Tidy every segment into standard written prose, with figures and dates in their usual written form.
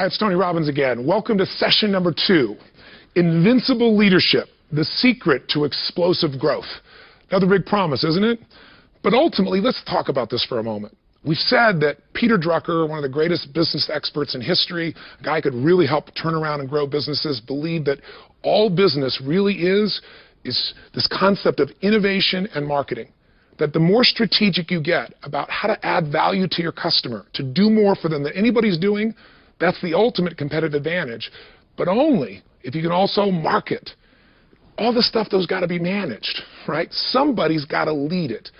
Hi, it's Tony Robbins again. Welcome to session number 2, Invincible Leadership, the Secret to Explosive Growth. Another big promise, isn't it? But ultimately, let's talk about this for a moment. We've said that Peter Drucker, one of the greatest business experts in history, a guy who could really help turn around and grow businesses, believed that all business really is this concept of innovation and marketing. That the more strategic you get about how to add value to your customer, to do more for them than anybody's doing, that's the ultimate competitive advantage. But only if you can also market. All this stuff, those got to be managed, right? Somebody's got to lead it.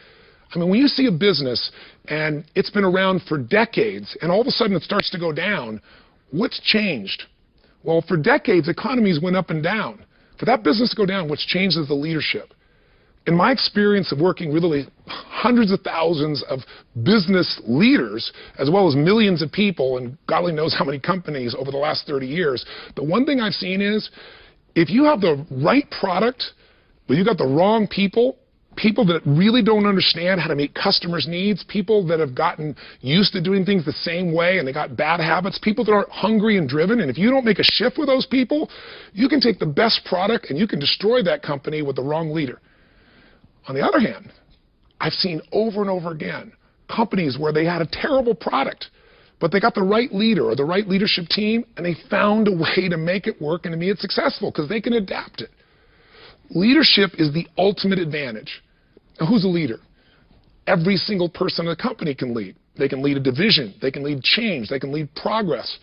I mean, when you see a business and it's been around for decades and all of a sudden it starts to go down, what's changed? Well, for decades, economies went up and down. For that business to go down, what's changed is the leadership. In my experience of working with literally hundreds of thousands of business leaders, as well as millions of people, and God only knows how many companies over the last 30 years, the one thing I've seen is, if you have the right product, but you got the wrong people that really don't understand how to meet customers' needs, people that have gotten used to doing things the same way and they got bad habits, people that aren't hungry and driven, and if you don't make a shift with those people, you can take the best product and you can destroy that company with the wrong leader. On the other hand, I've seen over and over again companies where they had a terrible product, but they got the right leader or the right leadership team, and they found a way to make it work and to be it successful because they can adapt it. Leadership is the ultimate advantage. Now, who's a leader? Every single person in the company can lead. They can lead a division. They can lead change. They can lead progress.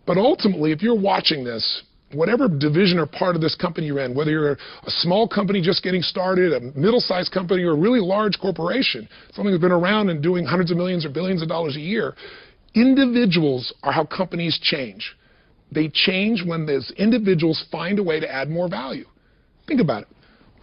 But ultimately, if you're watching this, whatever division or part of this company you're in, whether you're a small company just getting started, a middle-sized company, or a really large corporation, something that's been around and doing hundreds of millions or billions of dollars a year, individuals are how companies change. They change when those individuals find a way to add more value. Think about it.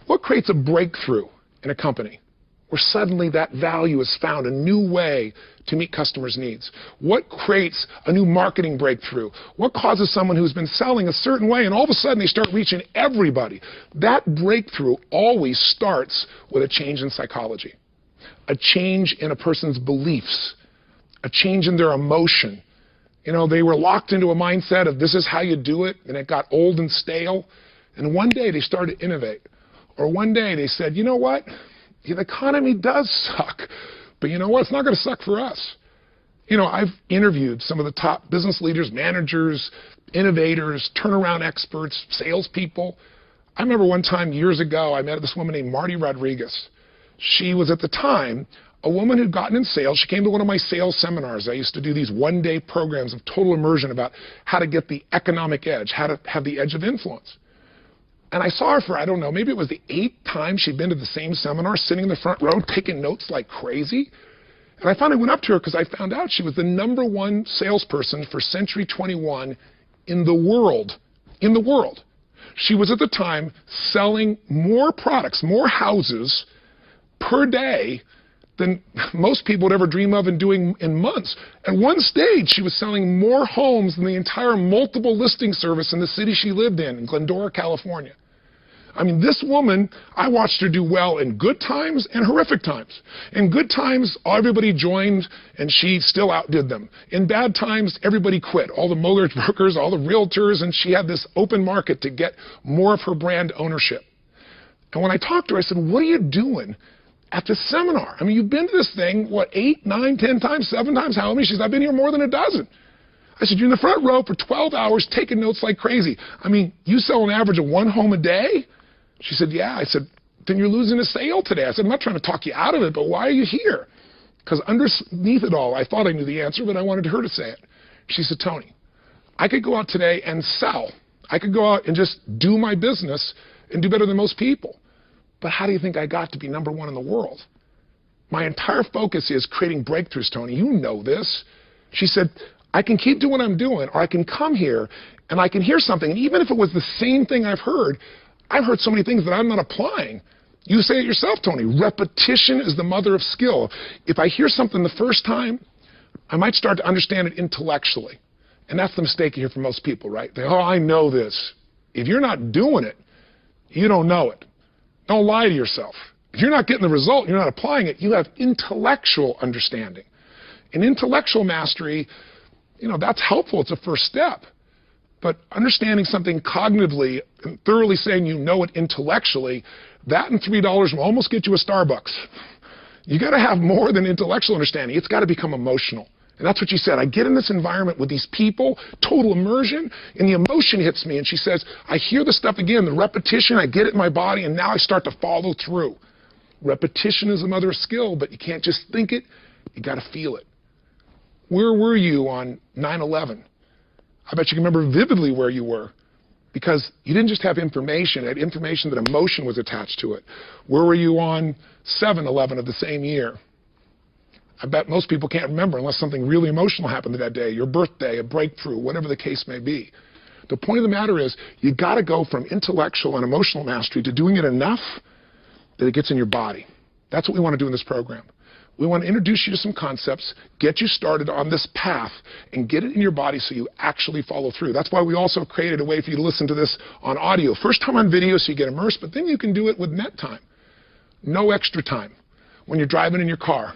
What creates a breakthrough in a company where suddenly that value is found, a new way to meet customers' needs? What creates a new marketing breakthrough? What causes someone who's been selling a certain way and all of a sudden they start reaching everybody? That breakthrough always starts with a change in psychology, a change in a person's beliefs, a change in their emotion. You know, they were locked into a mindset of this is how you do it, and it got old and stale. And one day they started to innovate. Or one day they said, you know what? The economy does suck, but you know what? It's not going to suck for us. You know, I've interviewed some of the top business leaders, managers, innovators, turnaround experts, salespeople. I remember one time years ago, I met this woman named Marty Rodriguez. She was at the time a woman who'd gotten in sales. She came to one of my sales seminars. I used to do these one-day programs of total immersion about how to get the economic edge, how to have the edge of influence. And I saw her for, I don't know, maybe it was the 8th time she'd been to the same seminar, sitting in the front row, taking notes like crazy. And I finally went up to her because I found out she was the #1 salesperson for Century 21 in the world. In the world. She was at the time selling more products, more houses per day than most people would ever dream of and doing in months. At one stage, she was selling more homes than the entire multiple listing service in the city she lived in Glendora, California. I mean, this woman, I watched her do well in good times and horrific times. In good times, everybody joined and she still outdid them. In bad times, everybody quit. All the mortgage brokers, all the realtors, and she had this open market to get more of her brand ownership. And when I talked to her, I said, what are you doing at this seminar? I mean, you've been to this thing, what, 8, 9, 10 times, 7 times? How many? She said, I've been here more than a dozen. I said, you're in the front row for 12 hours taking notes like crazy. I mean, you sell an average of 1 home a day? She said, yeah. I said, then you're losing a sale today. I said, I'm not trying to talk you out of it, but why are you here? Because underneath it all, I thought I knew the answer, but I wanted her to say it. She said, Tony, I could go out today and sell. I could go out and just do my business and do better than most people. But how do you think I got to be #1 in the world? My entire focus is creating breakthroughs, Tony. You know this. She said, I can keep doing what I'm doing, or I can come here and I can hear something. And even if it was the same thing I've heard so many things that I'm not applying. You say it yourself, Tony. Repetition is the mother of skill. If I hear something the first time, I might start to understand it intellectually. And that's the mistake you hear from most people, right? They, oh, I know this. If you're not doing it, you don't know it. Don't lie to yourself. If you're not getting the result, you're not applying it, you have intellectual understanding. And intellectual mastery That's helpful. It's a first step. But understanding something cognitively and thoroughly saying you know it intellectually, that and $3 will almost get you a Starbucks. You got to have more than intellectual understanding. It's got to become emotional. And that's what she said. I get in this environment with these people, total immersion, and the emotion hits me. And she says, I hear the stuff again, the repetition, I get it in my body, and now I start to follow through. Repetition is the mother of skill, but you can't just think it, you got to feel it. Where were you on 9/11? I bet you can remember vividly where you were, because you didn't just have information, you had information that emotion was attached to it. Where were you on 7/11 of the same year? I bet most people can't remember unless something really emotional happened that day, your birthday, a breakthrough, whatever the case may be. The point of the matter is, you got to go from intellectual and emotional mastery to doing it enough that it gets in your body. That's what we want to do in this program. We want to introduce you to some concepts, get you started on this path, and get it in your body so you actually follow through. That's why we also created a way for you to listen to this on audio. First time on video so you get immersed, but then you can do it with net time. No extra time. When you're driving in your car,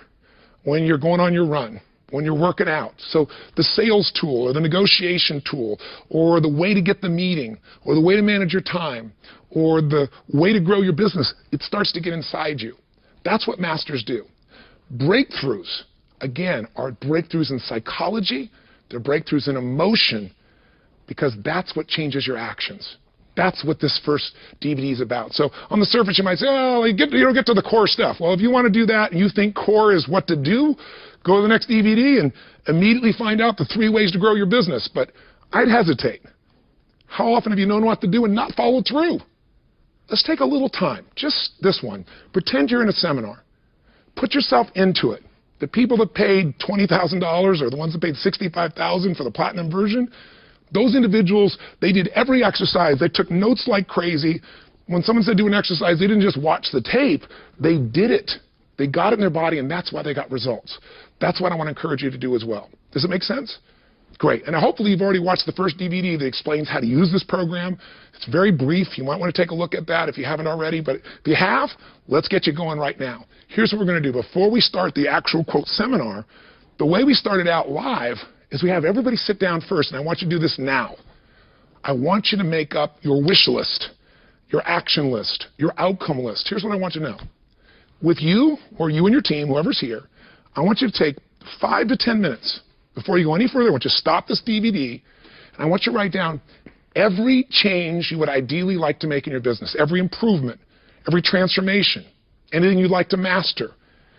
when you're going on your run, when you're working out. So the sales tool or the negotiation tool or the way to get the meeting or the way to manage your time or the way to grow your business, it starts to get inside you. That's what masters do. Breakthroughs, again, are breakthroughs in psychology. They're breakthroughs in emotion, because that's what changes your actions. That's what this first DVD is about. So on the surface, you might say, oh, you don't get to the core stuff. Well, if you want to do that and you think core is what to do, go to the next DVD and immediately find out the 3 ways to grow your business. But I'd hesitate. How often have you known what to do and not followed through? Let's take a little time. Just this one. Pretend you're in a seminar. Put yourself into it. The people that paid $20,000 or the ones that paid $65,000 for the platinum version, those individuals, they did every exercise. They took notes like crazy. When someone said do an exercise, they didn't just watch the tape. They did it. They got it in their body, and that's why they got results. That's what I want to encourage you to do as well. Does it make sense? Great. And hopefully you've already watched the first DVD that explains how to use this program. It's very brief. You might want to take a look at that if you haven't already. But if you have, let's get you going right now. Here's what we're going to do. Before we start the actual, quote, seminar, the way we started out live is we have everybody sit down first, and I want you to do this now. I want you to make up your wish list, your action list, your outcome list. Here's what I want you to know. With you, or you and your team, whoever's here, I want you to take 5 to 10 minutes. Before you go any further, I want you to stop this DVD, and I want you to write down every change you would ideally like to make in your business, every improvement, every transformation, anything you'd like to master.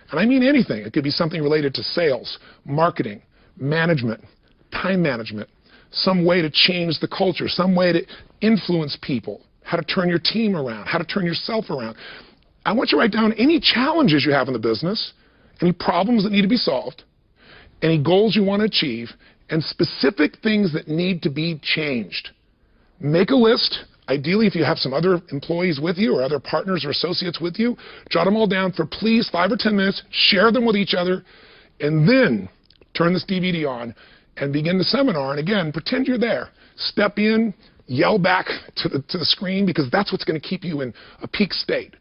And I mean anything. It could be something related to sales, marketing, management, time management, some way to change the culture, some way to influence people, how to turn your team around, how to turn yourself around. I want you to write down any challenges you have in the business, any problems that need to be solved, any goals you want to achieve, and specific things that need to be changed. Make a list. Ideally, if you have some other employees with you or other partners or associates with you, jot them all down for please 5 or 10 minutes, share them with each other, and then turn this DVD on and begin the seminar. And again, pretend you're there. Step in, yell back to the screen, because that's what's going to keep you in a peak state.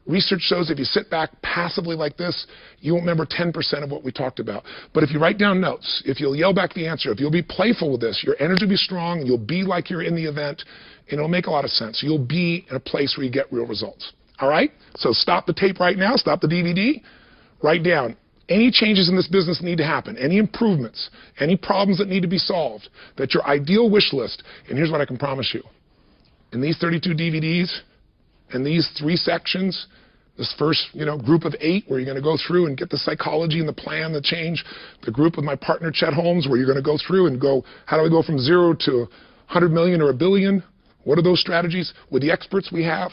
Research shows if you sit back passively like this, you won't remember 10% of what we talked about. But if you write down notes, if you'll yell back the answer, if you'll be playful with this, your energy will be strong, you'll be like you're in the event, and it'll make a lot of sense. You'll be in a place where you get real results. All right? So stop the tape right now, stop the DVD, write down any changes in this business need to happen, any improvements, any problems that need to be solved, that's your ideal wish list. And here's what I can promise you. In these 32 DVDs, and these 3 sections, this first group of 8 where you're going to go through and get the psychology and the plan, the change, the group with my partner Chet Holmes where you're going to go through and go, how do I go from 0 to 100 million or a billion? What are those strategies? With the experts we have,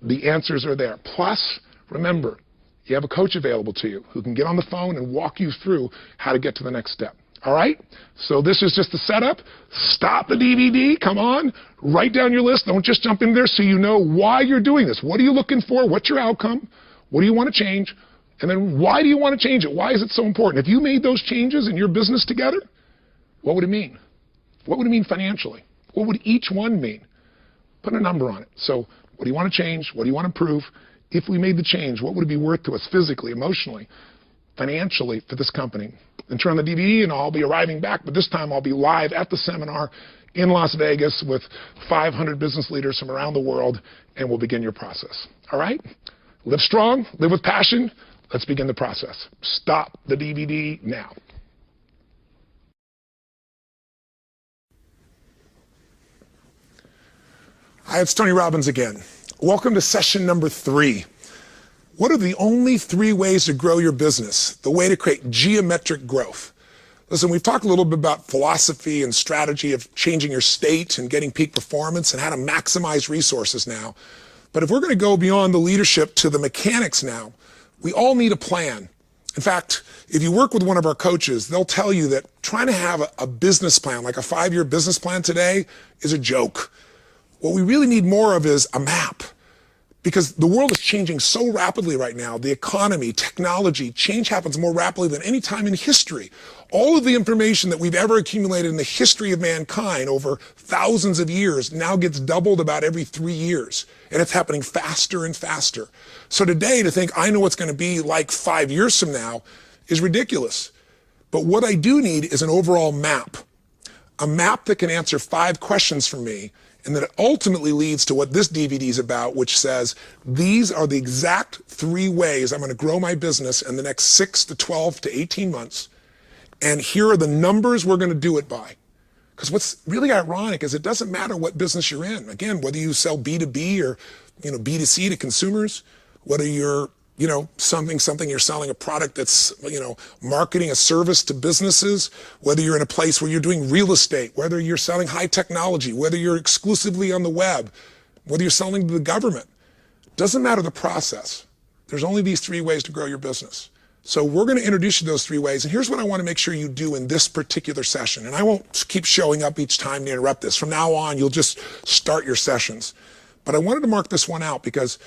the answers are there. Plus, remember, you have a coach available to you who can get on the phone and walk you through how to get to the next step. All right? So this is just the setup. Stop the DVD. Come on. Write down your list. Don't just jump in there so you know why you're doing this. What are you looking for? What's your outcome? What do you want to change? And then why do you want to change it? Why is it so important? If you made those changes in your business together, what would it mean? What would it mean financially? What would each one mean? Put a number on it. So what do you want to change? What do you want to improve? If we made the change, what would it be worth to us physically, emotionally, financially for this company. And turn on the DVD and I'll be arriving back, but this time I'll be live at the seminar in Las Vegas with 500 business leaders from around the world, and we'll begin your process. All right? Live strong, live with passion. Let's begin the process. Stop the DVD now. Hi, it's Tony Robbins again. Welcome to session number 3. What are the only 3 ways to grow your business? The way to create geometric growth. Listen, we've talked a little bit about philosophy and strategy of changing your state and getting peak performance and how to maximize resources now. But if we're going to go beyond the leadership to the mechanics now, we all need a plan. In fact, if you work with one of our coaches, they'll tell you that trying to have a business plan, like a 5-year business plan today, is a joke. What we really need more of is a map. Because the world is changing so rapidly right now. The economy, technology, change happens more rapidly than any time in history. All of the information that we've ever accumulated in the history of mankind over thousands of years now gets doubled about every 3 years. And it's happening faster and faster. So today, to think I know what's going to be like 5 years from now is ridiculous. But what I do need is an overall map. A map that can answer 5 questions for me, and that ultimately leads to what this DVD is about, which says, these are the exact 3 ways I'm going to grow my business in the next 6 to 12 to 18 months. And here are the numbers we're going to do it by. Because what's really ironic is it doesn't matter what business you're in. Again, whether you sell B2B or B2C to consumers, whether you're something you're selling a product that's, marketing a service to businesses, whether you're in a place where you're doing real estate, whether you're selling high technology, whether you're exclusively on the web, whether you're selling to the government. Doesn't matter the process. There's only these 3 ways to grow your business. So we're going to introduce you to those 3 ways. And here's what I want to make sure you do in this particular session. And I won't keep showing up each time to interrupt this. From now on, you'll just start your sessions. But I wanted to mark this one out because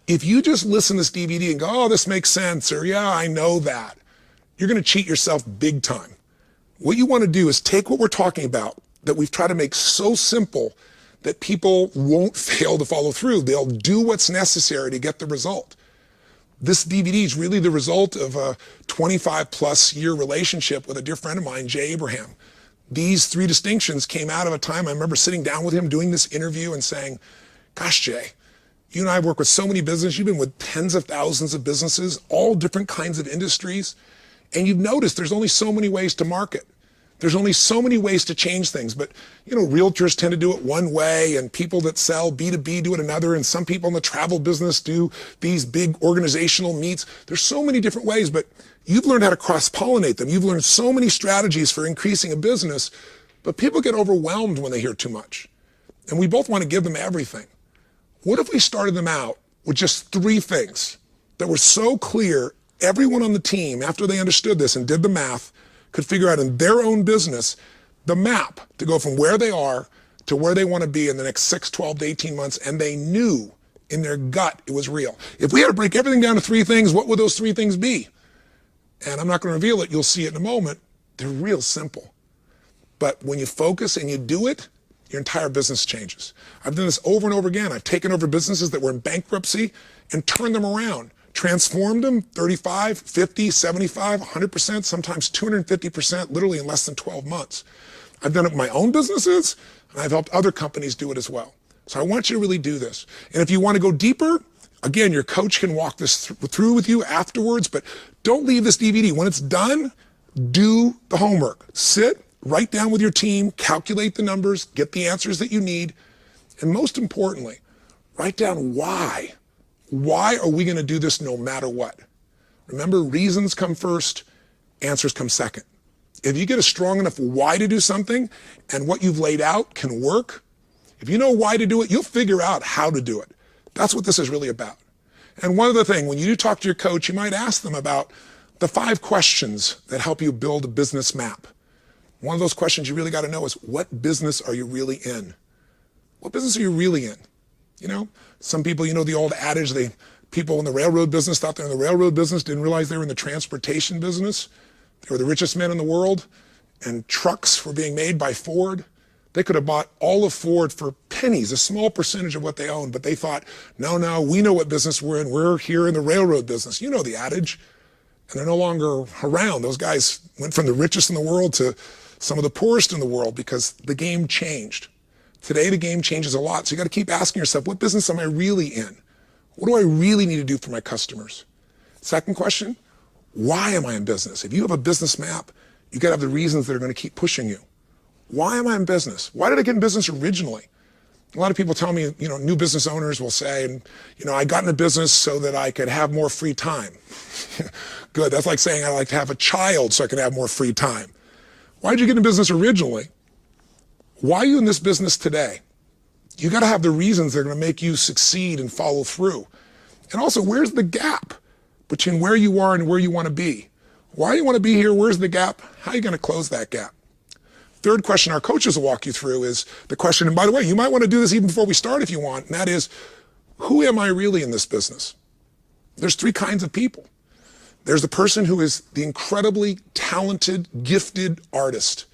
if you just listen to this DVD and go, oh, this makes sense, or yeah, I know that, you're going to cheat yourself big time. What you want to do is take what we're talking about that we've tried to make so simple that people won't fail to follow through. They'll do what's necessary to get the result. This DVD is really the result of a 25-plus year relationship with a dear friend of mine, Jay Abraham. These 3 distinctions came out of a time I remember sitting down with him doing this interview and saying, gosh, Jay, you and I work with so many businesses. You've been with tens of thousands of businesses, all different kinds of industries. And you've noticed there's only so many ways to market. There's only so many ways to change things. But, realtors tend to do it one way, and people that sell B2B do it another, and some people in the travel business do these big organizational meets. There's so many different ways, but you've learned how to cross-pollinate them. You've learned so many strategies for increasing a business, but people get overwhelmed when they hear too much. And we both want to give them everything. What if we started them out with just 3 things that were so clear, everyone on the team, after they understood this and did the math, could figure out in their own business the map to go from where they are to where they want to be in the next 6, 12 to 18 months, and they knew in their gut it was real. If we had to break everything down to 3 things, what would those 3 things be? And I'm not going to reveal it. You'll see it in a moment. They're real simple. But when you focus and you do it, your entire business changes. I've done this over and over again. I've taken over businesses that were in bankruptcy and turned them around, transformed them 35, 50, 75, 100%, sometimes 250%, literally in less than 12 months. I've done it with my own businesses, and I've helped other companies do it as well. So I want you to really do this. And if you want to go deeper, again, your coach can walk this through with you afterwards, but don't leave this DVD. When it's done, do the homework. Sit, write down with your team, calculate the numbers, get the answers that you need, and most importantly, write down why. Why are we going to do this no matter what? Remember, reasons come first, answers come second. If you get a strong enough why to do something and what you've laid out can work, if you know why to do it, you'll figure out how to do it. That's what this is really about. And one other thing, when you do talk to your coach, you might ask them about the 5 questions that help you build a business map. One of those questions you really got to know is, what business are you really in? What business are you really in? Some people, the old adage, people in the railroad business thought they were in the railroad business, didn't realize they were in the transportation business. They were the richest men in the world, and trucks were being made by Ford. They could have bought all of Ford for pennies, a small percentage of what they owned, but they thought, no, we know what business we're in. We're here in the railroad business. You know the adage. and they're no longer around. Those guys went from the richest in the world to some of the poorest in the world because the game changed. Today, the game changes a lot, so you got to keep asking yourself, what business am I really in? What do I really need to do for my customers? Second question, why am I in business? If you have a business map, you got to have the reasons that are going to keep pushing you. Why am I in business? Why did I get in business originally? A lot of people tell me, new business owners will say, I got into business so that I could have more free time. Good, that's like saying I like to have a child so I can have more free time. Why did you get in business originally? Why are you in this business today? You got to have the reasons that are going to make you succeed and follow through. And also, where's the gap between where you are and where you want to be? Why do you want to be here? Where's the gap? How are you going to close that gap? Third question our coaches will walk you through is the question, and by the way, you might want to do this even before we start if you want, and that is, who am I really in this business? There's three kinds of people. There's the person who is the incredibly talented, gifted artist.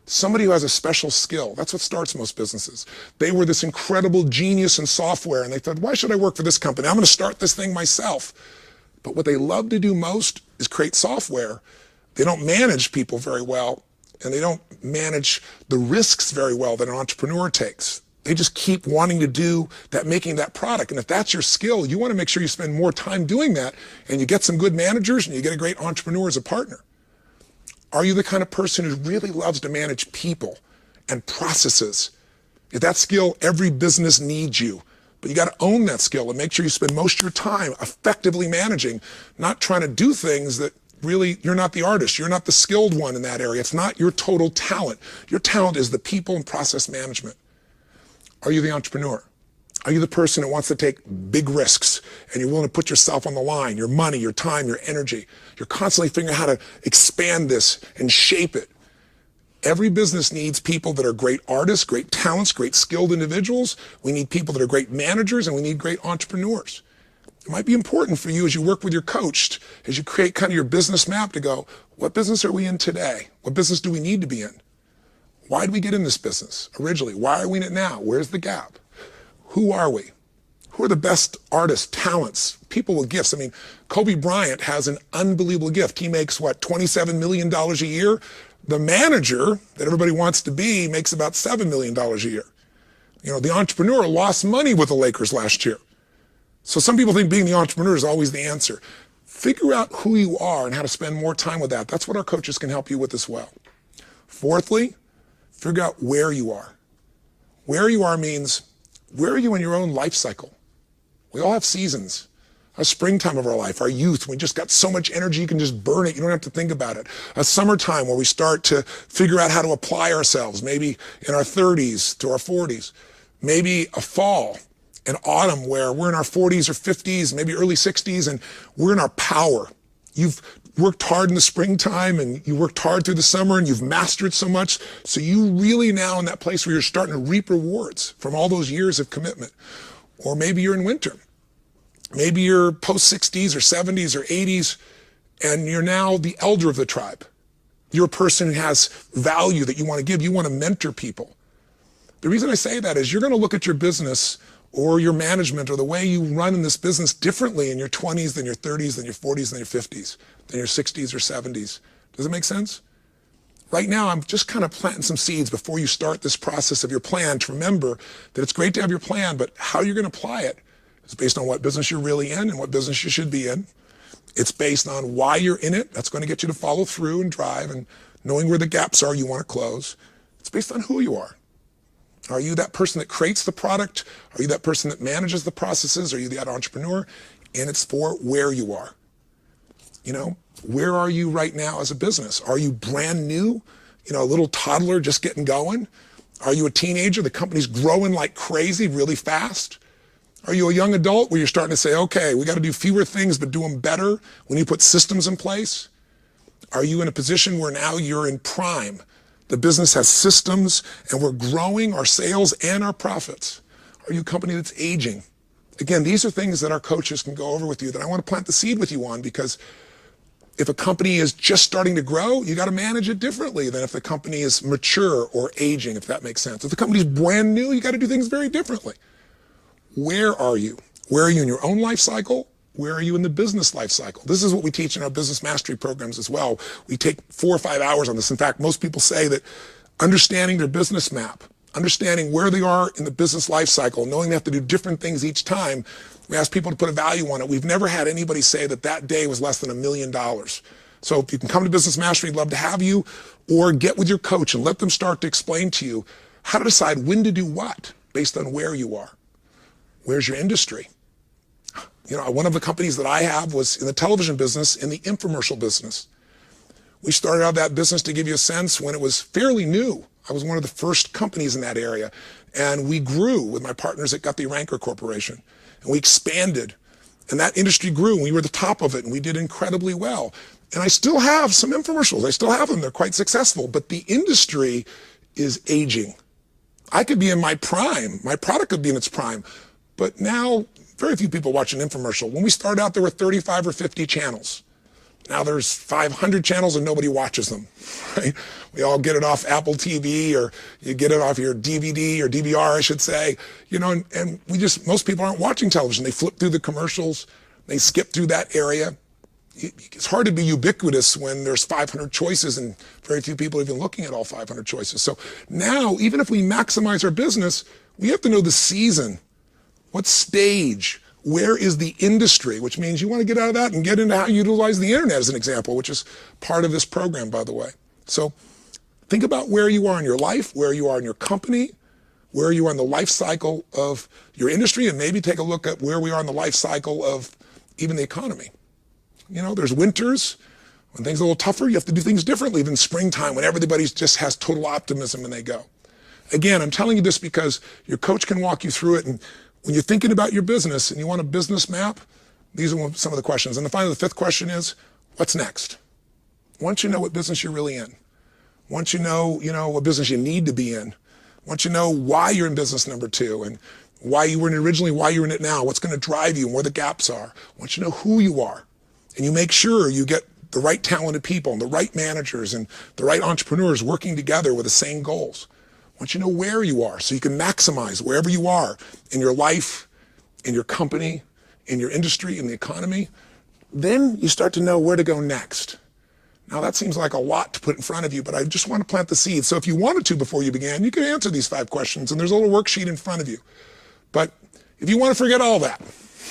Somebody who has a special skill. That's what starts most businesses. They were this incredible genius in software, and they thought, why should I work for this company? I'm going to start this thing myself. But what they love to do most is create software. They don't manage people very well, and they don't manage the risks very well that an entrepreneur takes. They just keep wanting to do that, making that product. And if that's your skill, you want to make sure you spend more time doing that, and you get some good managers, and you get a great entrepreneur as a partner. Are you the kind of person who really loves to manage people and processes? If that skill, every business needs you. But you got to own that skill and make sure you spend most of your time effectively managing, not trying to do things that really, you're not the artist. You're not the skilled one in that area. It's not your total talent. Your talent is the people and process management. Are you the entrepreneur? Are you the person that wants to take big risks and you're willing to put yourself on the line, your money, your time, your energy? You're constantly figuring out how to expand this and shape it. Every business needs people that are great artists, great talents, great skilled individuals. We need people that are great managers, and we need great entrepreneurs. It might be important for you as you work with your coach, as you create kind of your business map to go, what business are we in today? What business do we need to be in? Why did we get in this business originally? Why are we in it now? Where's the gap? Who are we? Who are the best artists, talents, people with gifts? I mean, Kobe Bryant has an unbelievable gift. He makes, $27 million a year? The manager that everybody wants to be makes about $7 million a year. The entrepreneur lost money with the Lakers last year. So some people think being the entrepreneur is always the answer. Figure out who you are and how to spend more time with that. That's what our coaches can help you with as well. Fourthly, figure out where you are. Where you are means, where are you in your own life cycle? We all have seasons. A springtime of our life, our youth, we just got so much energy, you can just burn it. You don't have to think about it. A summertime where we start to figure out how to apply ourselves, maybe in our 30s to our 40s. Maybe a fall, an autumn where we're in our 40s or 50s, maybe early 60s, and we're in our power. You've worked hard in the springtime, and you worked hard through the summer, and you've mastered so much. So you really now in that place where you're starting to reap rewards from all those years of commitment. Or maybe you're in winter. Maybe you're post-60s or 70s or 80s, and you're now the elder of the tribe. You're a person who has value that you want to give. You want to mentor people. The reason I say that is you're going to look at your business or your management or the way you run in this business differently in your 20s than your 30s, than your 40s, than your 50s, than your 60s or 70s. Does it make sense? Right now, I'm just kind of planting some seeds before you start this process of your plan to remember that it's great to have your plan, but how you're going to apply it is based on what business you're really in and what business you should be in. It's based on why you're in it. That's going to get you to follow through and drive and knowing where the gaps are you want to close. It's based on who you are. Are you that person that creates the product? Are you that person that manages the processes? Are you that entrepreneur? And it's for where you are. Where are you right now as a business? Are you brand new? A little toddler just getting going? Are you a teenager? The company's growing like crazy, really fast? Are you a young adult where you're starting to say, okay, we got to do fewer things but do them better when you put systems in place? Are you in a position where now you're in prime? The business has systems and we're growing our sales and our profits. Are you a company that's aging? Again, these are things that our coaches can go over with you that I want to plant the seed with you on, because if a company is just starting to grow, you got to manage it differently than if the company is mature or aging, if that makes sense. If the company's brand new, you got to do things very differently. Where are you? Where are you in your own life cycle? where are you in the business life cycle? This is what we teach in our business mastery programs as well. We take 4 or 5 hours on this. In fact, most people say that understanding their business map, understanding where they are in the business life cycle, knowing they have to do different things each time, we ask people to put a value on it. We've never had anybody say that that day was less than $1 million. So if you can come to Business Mastery, we'd love to have you, or get with your coach and let them start to explain to you how to decide when to do what based on where you are. Where's your industry? You know, one of the companies that I have was in the television business, in the infomercial business. We started out that business, to give you a sense, when it was fairly new. I was one of the first companies in that area. And we grew with my partners at Guthrie Ranker Corporation. And we expanded. And that industry grew, and we were the top of it, and we did incredibly well. And I still have some infomercials. I still have them. They're quite successful. But the industry is aging. I could be in my prime. My product could be in its prime. But now, very few people watch an infomercial. When we started out, there were 35 or 50 channels. Now there's 500 channels and nobody watches them. Right? We all get it off Apple TV, or you get it off your DVD or DVR, I should say. You know, and most people aren't watching television. They flip through the commercials. They skip through that area. It's hard to be ubiquitous when there's 500 choices and very few people are even looking at all 500 choices. So now, even if we maximize our business, we have to know the season. What stage? Where is the industry? Which means you want to get out of that and get into how you utilize the internet as an example, which is part of this program, by the way. So think about where you are in your life, where you are in your company, where you are in the life cycle of your industry, and maybe take a look at where we are in the life cycle of even the economy. You know, there's winters when things are a little tougher. You have to do things differently than springtime when everybody just has total optimism and they go. Again, I'm telling you this because your coach can walk you through it. And when you're thinking about your business and you want a business map, these are some of the questions. And finally, the 5th question is, what's next? Once you know what business you're really in, once you know what business you need to be in, once you know why you're in business number 2 and why you were in it originally, why you're in it now, what's going to drive you and where the gaps are, once you know who you are, and you make sure you get the right talented people and the right managers and the right entrepreneurs working together with the same goals. Once you know where you are, so you can maximize wherever you are in your life, in your company, in your industry, in the economy, then you start to know where to go next. Now that seems like a lot to put in front of you, but I just want to plant the seed. So if you wanted to before you began, you can answer these 5 questions, and there's a little worksheet in front of you. But if you want to forget all that,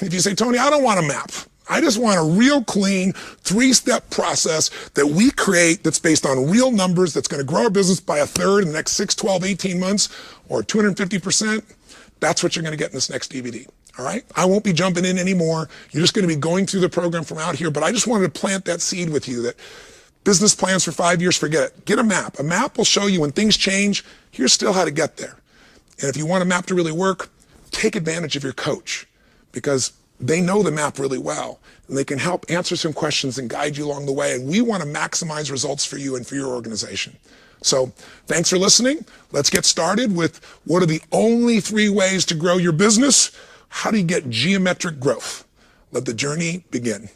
if you say, Tony, I don't want a map. I just want a real clean 3-step process that we create that's based on real numbers, that's going to grow our business by 1/3 in the next 6, 12, 18 months, or 250%. That's what you're going to get in this next DVD. All right? I won't be jumping in anymore. You're just going to be going through the program from out here. But I just wanted to plant that seed with you that business plans for 5 years, forget it. Get a map. A map will show you when things change, here's still how to get there. And if you want a map to really work, take advantage of your coach, because they know the map really well, and they can help answer some questions and guide you along the way. And we want to maximize results for you and for your organization. So thanks for listening. Let's get started with what are the only 3 ways to grow your business. How do you get geometric growth? Let the journey begin.